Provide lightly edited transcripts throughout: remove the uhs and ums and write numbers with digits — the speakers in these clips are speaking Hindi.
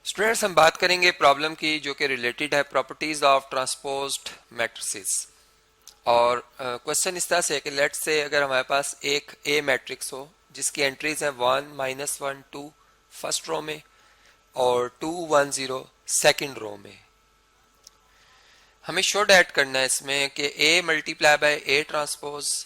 स्टूडेंट्स, हम बात करेंगे प्रॉब्लम की जो कि रिलेटेड है प्रॉपर्टीज ऑफ ट्रांसपोज्ड मैट्रिसेस। और क्वेश्चन इस तरह से है कि लेट्स से अगर हमारे पास एक ए मैट्रिक्स हो जिसकी एंट्रीज हैं 1 -1 2 फर्स्ट रो में और 2 1 0 सेकेंड रो में। हमें शुड ऐड करना है इसमें कि A multiply by A transpose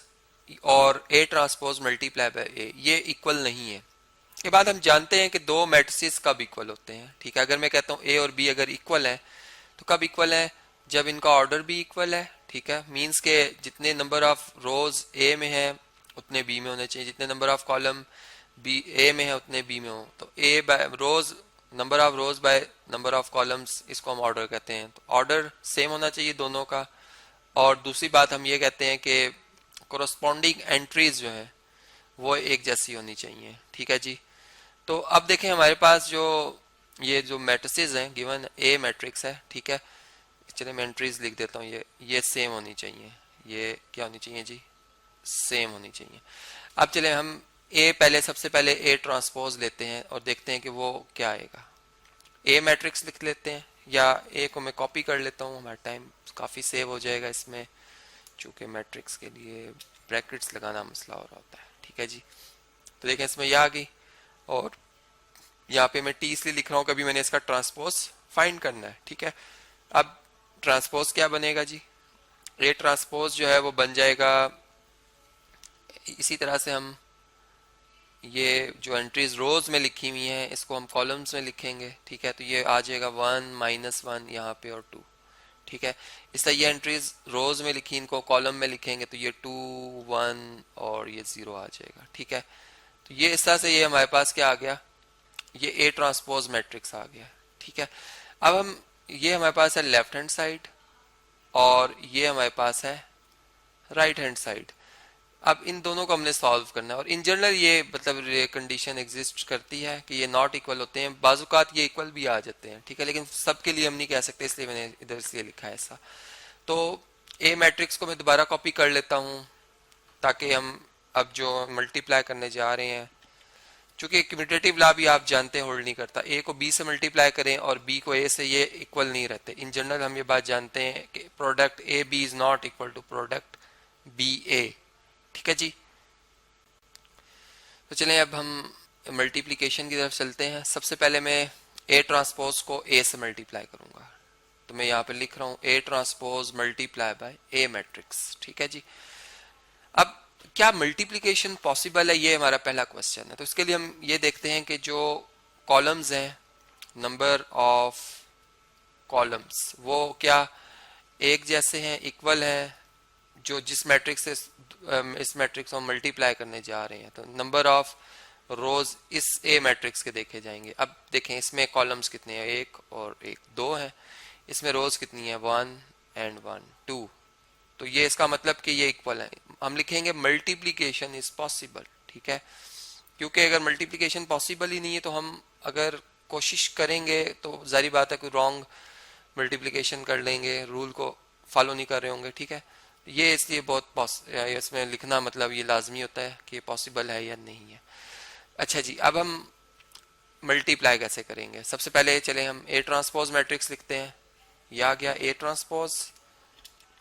और ए ट्रांसपोज मल्टीप्लाई बाय ए ये इक्वल नहीं है। के बाद हम जानते हैं कि दो मैट्रिसेस कब इक्वल होते हैं। ठीक है, अगर मैं कहता हूँ ए और बी अगर इक्वल है तो कब इक्वल है? जब इनका ऑर्डर भी इक्वल है। ठीक है, मींस के जितने नंबर ऑफ रोज ए में है उतने बी में होने चाहिए, जितने number of column B A में है उतने बी में हो। तो A by rows, number of rows by number of columns, इसको हम ऑर्डर कहते हैं। तो ऑर्डर सेम होना चाहिए दोनों का। और दूसरी बात हम ये कहते हैं कि कोरस्पॉन्डिंग एंट्रीज जो है वो एक जैसी होनी चाहिए। ठीक है जी। तो अब देखें हमारे पास जो ये जो मैट्रिसेस हैं गिवन ए मैट्रिक्स है। ठीक है, चलिए मैं एंट्रीज लिख देता हूँ। ये सेम होनी चाहिए। ये क्या होनी चाहिए जी? सेम होनी चाहिए। अब चले हम ए पहले, सबसे पहले ए ट्रांसपोज लेते हैं और देखते हैं कि वो क्या आएगा। ए मैट्रिक्स लिख लेते हैं, या ए को मैं कॉपी कर लेता हूँ, हमारा टाइम काफ़ी सेव हो जाएगा इसमें, चूँकि मैट्रिक्स के लिए ब्रैकेट्स लगाना मसला हो रहा होता है। ठीक है जी। तो देखें इसमें यह आ गई और यहाँ पे मैं टी इसलिए लिख रहा हूँ कभी मैंने इसका ट्रांसपोज फाइंड करना है। ठीक है, अब ट्रांसपोज क्या बनेगा जी? ए ट्रांसपोज जो है वो बन जाएगा इसी तरह से। हम ये जो एंट्रीज रोज में लिखी हुई हैं इसको हम कॉलम्स में लिखेंगे। ठीक है, तो ये आ जाएगा 1 -1 यहाँ पे और 2। ठीक है, इस तरह ये एंट्रीज रोज में लिखी, इनको कॉलम में लिखेंगे तो ये 2 1 और ये 0 आ जाएगा। ठीक है, तो ये इस तरह से ये हमारे पास क्या आ गया? ये ए ट्रांसपोज मैट्रिक्स आ गया। ठीक है, अब हम ये हमारे पास है लेफ्ट हैंड साइड और ये हमारे पास है राइट हैंड साइड। अब इन दोनों को हमने सॉल्व करना है और इन जनरल ये मतलब कंडीशन एग्जिस्ट करती है कि ये नॉट इक्वल होते हैं, बाजुकात ये इक्वल भी आ जाते हैं। ठीक है, लेकिन सबके लिए हम नहीं कह सकते, इसलिए मैंने इधर से लिखा है ऐसा। तो ए मैट्रिक्स को मैं दोबारा कॉपी कर लेता हूँ ताकि हम अब जो मल्टीप्लाई करने जा रहे हैं, चूंकि कम्यूटेटिव लॉ भी आप जानते हैं होल्ड नहीं करता, ए को बी से मल्टीप्लाई करें और बी को ए से, ये इक्वल नहीं रहते। इन जनरल हम ये बात जानते हैं कि product A B is not equal to product B A. ठीक है जी। तो चलें अब हम मल्टीप्लिकेशन की तरफ चलते हैं। सबसे पहले मैं ए ट्रांसपोज को ए से मल्टीप्लाई करूंगा, तो मैं यहाँ पे लिख रहा हूँ A transpose multiply by A matrix. ठीक है जी। अब क्या मल्टीप्लिकेशन पॉसिबल है, ये हमारा पहला क्वेश्चन है। तो इसके लिए हम ये देखते हैं कि जो कॉलम्स हैं, नंबर ऑफ कॉलम्स वो क्या एक जैसे हैं, इक्वल हैं, जो जिस मैट्रिक्स से इस मैट्रिक्स को मल्टीप्लाई करने जा रहे हैं। तो नंबर ऑफ रोज इस ए मैट्रिक्स के देखे जाएंगे। अब देखें इसमें कॉलम्स कितने हैं, एक और एक, दो हैं। इसमें रोज कितनी है, 1 एंड 1 2। तो ये इसका मतलब कि ये इक्वल है। हम लिखेंगे मल्टीप्लिकेशन इज पॉसिबल। ठीक है, क्योंकि अगर मल्टीप्लिकेशन पॉसिबल ही नहीं है तो हम अगर कोशिश करेंगे तो जारी बात है कोई रॉन्ग मल्टीप्लिकेशन कर लेंगे, रूल को फॉलो नहीं कर रहे होंगे। ठीक है, ये इसलिए बहुत इसमें लिखना मतलब ये लाजमी होता है कि पॉसिबल है या नहीं है। अच्छा जी, अब हम मल्टीप्लाई कैसे करेंगे? सबसे पहले चले हम ए ट्रांसपोज मैट्रिक्स लिखते हैं। यह आ गया ए ट्रांसपोज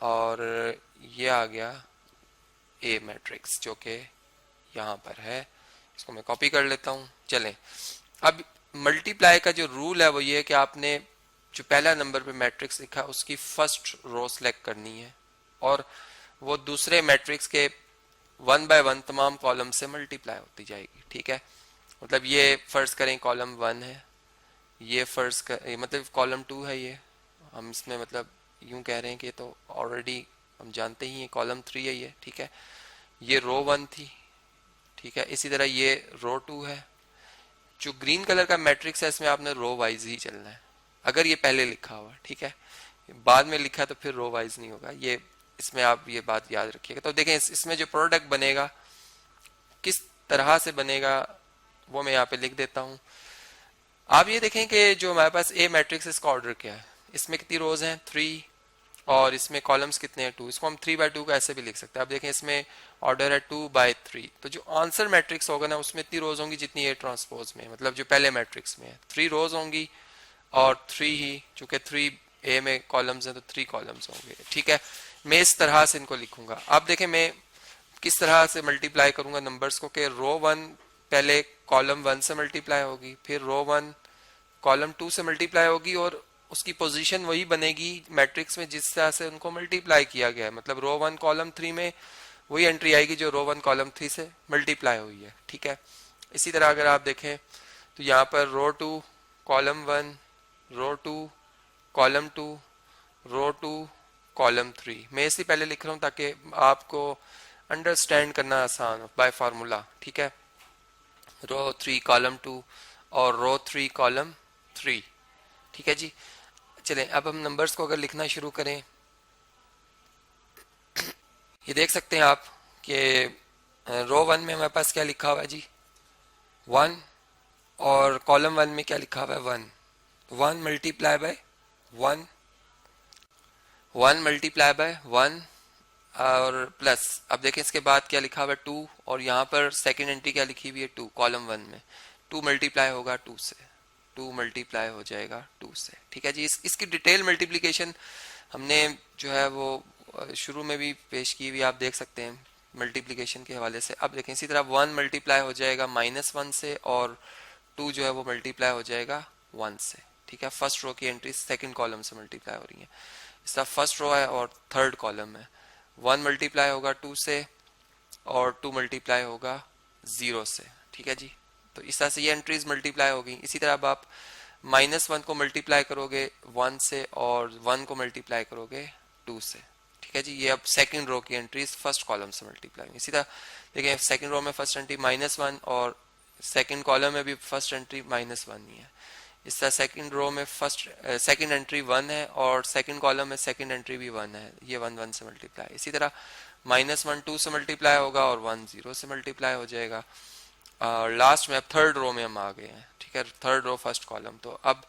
और ये आ गया ए मैट्रिक्स जो कि यहाँ पर है। इसको मैं कॉपी कर लेता हूँ। चलें, अब मल्टीप्लाई का जो रूल है वो ये है कि आपने जो पहला नंबर पे मैट्रिक्स लिखा उसकी फर्स्ट रो सेलेक्ट करनी है और वो दूसरे मैट्रिक्स के 1 बाय 1 तमाम कॉलम से मल्टीप्लाई होती जाएगी। ठीक है, मतलब ये फर्ज करें कॉलम 1 है, ये फर्ज कर मतलब कॉलम 2 है, ये हम इसमें मतलब यूं कह रहे हैं कि तो ऑलरेडी हम जानते ही हैं कॉलम 3 है ये। ठीक है, ये रो 1 थी। ठीक है, इसी तरह ये रो 2 है। जो ग्रीन कलर का मैट्रिक्स है इसमें आपने रो वाइज ही चलना है, अगर ये पहले लिखा हुआ। ठीक है, बाद में लिखा तो फिर रो वाइज नहीं होगा, ये इसमें आप ये बात याद रखिएगा। तो देखें इसमें जो प्रोडक्ट बनेगा किस तरह से बनेगा वो मैं यहाँ पे लिख देता हूँ। आप ये देखें कि जो हमारे पास ए मैट्रिक्स इसका ऑर्डर क्या है, इसमें कितनी रोज हैं, 3, और इसमें कॉलम्स कितने हैं, 2। इसको हम 3 बाय 2 का ऐसे भी लिख सकते हैं। आप देखें इसमें ऑर्डर है 2 बाय 3, तो जो आंसर मैट्रिक्स होगा ना उसमें इतनी रोज होंगी जितनी ए ट्रांसपोज में, मतलब जो पहले मैट्रिक्स में है 3 रोज होंगी और 3 ही, चूंकि 3 ए में कॉलम्स हैं तो 3 कॉलम्स होंगे। ठीक है, मैं इस तरह से इनको लिखूंगा। अब देखें मैं किस तरह से मल्टीप्लाई करूंगा नंबर्स को, कि रो 1 पहले कॉलम 1 से मल्टीप्लाई होगी, फिर रो 1 कॉलम 2 से मल्टीप्लाई होगी, और उसकी पोजीशन वही बनेगी मैट्रिक्स में जिस तरह से उनको मल्टीप्लाई किया गया है। मतलब रो 1 कॉलम 3 में वही एंट्री आएगी जो रो 1 कॉलम 3 से मल्टीप्लाई हुई है। ठीक है, इसी तरह अगर आप देखें तो यहाँ पर रो 2 कॉलम 1, रो 2 कॉलम 2, रो 2 कॉलम 3। मैं इसलिए पहले लिख रहा हूँ ताकि आपको अंडरस्टैंड करना आसान हो बाय फार्मूला। ठीक है, रो 3 कॉलम 2 और रो 3 कॉलम 3। ठीक है जी, चलें अब हम नंबर्स को अगर लिखना शुरू करें, ये देख सकते हैं आप कि रो 1 में हमारे पास क्या लिखा हुआ है जी, 1, और कॉलम 1 में क्या लिखा हुआ है, 1। 1 मल्टीप्लाई बाय 1, 1 मल्टीप्लाई बाय 1 और प्लस, अब देखें इसके बाद क्या लिखा हुआ है, 2, और यहाँ पर सेकंड एंट्री क्या लिखी हुई है, 2 कॉलम 1 में। 2 मल्टीप्लाई होगा 2 से, 2 मल्टीप्लाई हो जाएगा 2 से। ठीक है जी, इसकी डिटेल मल्टीप्लिकेशन हमने जो है वो शुरू में भी पेश की हुई, आप देख सकते हैं मल्टीप्लिकेशन के हवाले से। अब देखें इसी तरह 1 मल्टीप्लाई हो जाएगा -1 से, और 2 जो है वो मल्टीप्लाई हो जाएगा 1 से। ठीक है, फर्स्ट रो की एंट्री सेकंड कॉलम से मल्टीप्लाई हो रही है। इसका फर्स्ट रो है और थर्ड कॉलम है। 1 मल्टीप्लाई होगा 2 से, और 2 मल्टीप्लाई होगा 0 से। ठीक है जी, तो इस तरह से ये एंट्रीज मल्टीप्लाई हो गई। इसी तरह अब आप -1 को मल्टीप्लाई करोगे 1 से, और 1 को मल्टीप्लाई करोगे 2 से। ठीक है जी, ये अब सेकंड रो की एंट्रीज फर्स्ट कॉलम से मल्टीप्लाई। इसी तरह देखिए सेकंड रो में फर्स्ट एंट्री -1, और सेकंड कॉलम में भी फर्स्ट एंट्री -1 ही है। इस तरह सेकंड रो में सेकंड एंट्री 1 है, और सेकंड कॉलम में सेकंड एंट्री भी 1 है। ये 1 1 से मल्टीप्लाई। इसी तरह -1 2 से मल्टीप्लाई होगा, और 1 0 से मल्टीप्लाई हो जाएगा। और लास्ट में अब थर्ड रो में हम आ गए हैं। ठीक है, थर्ड रो फर्स्ट कॉलम। तो अब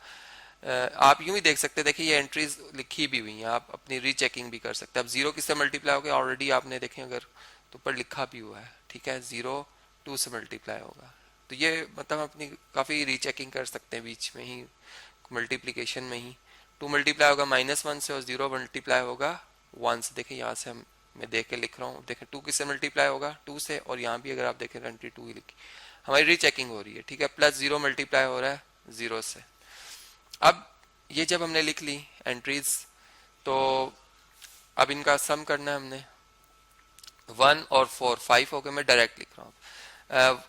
आप यूं ही देख सकते हैं, देखिए ये एंट्रीज लिखी भी हुई हैं, आप अपनी रीचेकिंग भी कर सकते हैं। अब 0 किससे मल्टीप्लाई हो गया, ऑलरेडी आपने देखें अगर तो ऊपर लिखा भी हुआ है। ठीक है, 0 2 से मल्टीप्लाई होगा। तो ये मतलब अपनी काफ़ी रीचेकिंग कर सकते हैं बीच में ही, मल्टीप्लिकेशन में ही। 2 मल्टीप्लाई होगा -1 से, और 0 मल्टीप्लाई होगा 1 से। देखें यहाँ से मैं देख के लिख रहा हूँ, देखें 2 किससे मल्टीप्लाई होगा, 2 से, और यहाँ भी अगर आप देखें एंट्री 2 ही लिखी, हमारी रीचेकिंग हो रही है। ठीक है, +0 मल्टीप्लाई हो रहा है 0 से। अब ये जब हमने लिख ली एंट्रीज, तो अब इनका सम करना है हमने। 1 और 4 5 हो गए, मैं डायरेक्ट लिख रहा हूँ।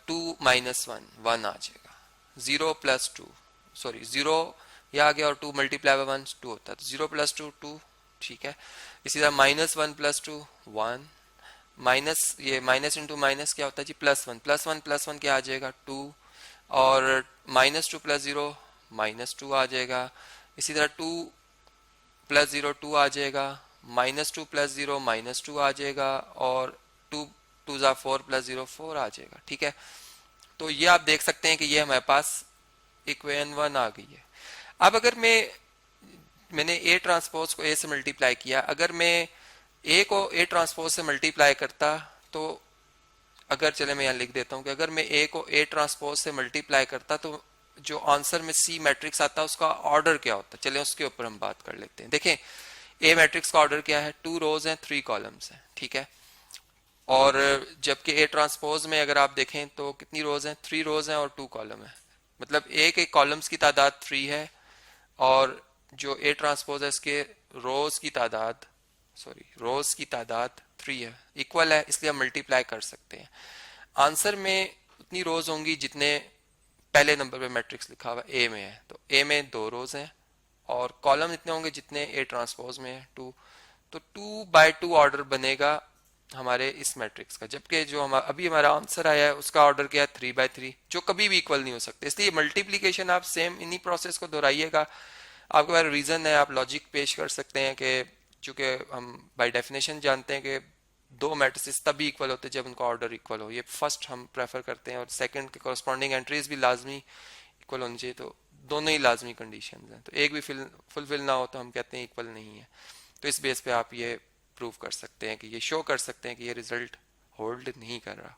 2 - 1 1 आ जाएगा। 0 + 2, सॉरी 0 यह आ गया, और 2 मल्टीप्लाई बाय 1 2 होता है, तो 0 + 2 2। ठीक है, इसी तरह -1 + 2 1, माइनस ये माइनस इंटू माइनस क्या होता है जी, +1 +1 +1 क्या आ जाएगा 2, और -2 + 0 -2 आ जाएगा। इसी तरह 2 + 0 2 आ जाएगा, -2 + 0 -2 आ जाएगा, और 2 2 ज़ा 4 + 0 4 आ जाएगा। ठीक है, तो ये आप देख सकते हैं कि ये हमारे पास इक्वेशन 1 आ गई है। अब अगर मैंने ए ट्रांसपोज को ए से मल्टीप्लाई किया, अगर मैं ए को ए ट्रांसपोज से मल्टीप्लाई करता, तो अगर चले मैं यहाँ लिख देता हूँ कि अगर मैं ए को ए ट्रांसपोज से मल्टीप्लाई करता, तो जो आंसर में सी मैट्रिक्स आता है उसका ऑर्डर क्या होता है, चले उसके ऊपर हम बात कर लेते हैं। देखें ए मैट्रिक्स का ऑर्डर क्या है, 2 रोज हैं 3 कॉलम्स हैं। ठीक है, और जबकि ए ट्रांसपोज में अगर आप देखें तो कितनी रोज हैं, 3 रोज हैं और 2 कॉलम है। मतलब ए के कॉलम्स की तादाद 3 है, और जो ए ट्रांसपोज है इसके रोज की तादाद रोज की तादाद 3 है, इक्वल है, इसलिए हम मल्टीप्लाई कर सकते हैं। आंसर में उतनी रोज होंगी जितने पहले नंबर पे मैट्रिक्स लिखा हुआ ए में है, तो ए में 2 रोज हैं, और कॉलम इतने होंगे जितने ए ट्रांसपोज में है 2, तो 2/2 ऑर्डर बनेगा हमारे इस मैट्रिक्स का। जबकि जो अभी हमारा आंसर आया है उसका ऑर्डर क्या है 3/3, जो कभी भी इक्वल नहीं हो सकते। इसलिए मल्टीप्लीकेशन आप सेम इन्हीं प्रोसेस को दोहराइएगा। आपके पास रीजन है, आप लॉजिक पेश कर सकते हैं कि चूंकि हम बाय डेफिनेशन जानते हैं कि 2 मैट्रिसेस तभी इक्वल होते हैं जब उनका ऑर्डर इक्वल हो। ये फर्स्ट हम प्रेफर करते हैं, और सेकंड के कॉरस्पॉन्डिंग एंट्रीज भी लाजमी इक्वल होनी चाहिए। तो दोनों ही लाजमी कंडीशंस हैं, तो एक भी फुलफिल ना हो तो हम कहते हैं इक्वल नहीं है। तो इस बेस पे आप ये प्रूव कर सकते हैं कि ये शो कर सकते हैं कि ये रिजल्ट होल्ड नहीं कर रहा।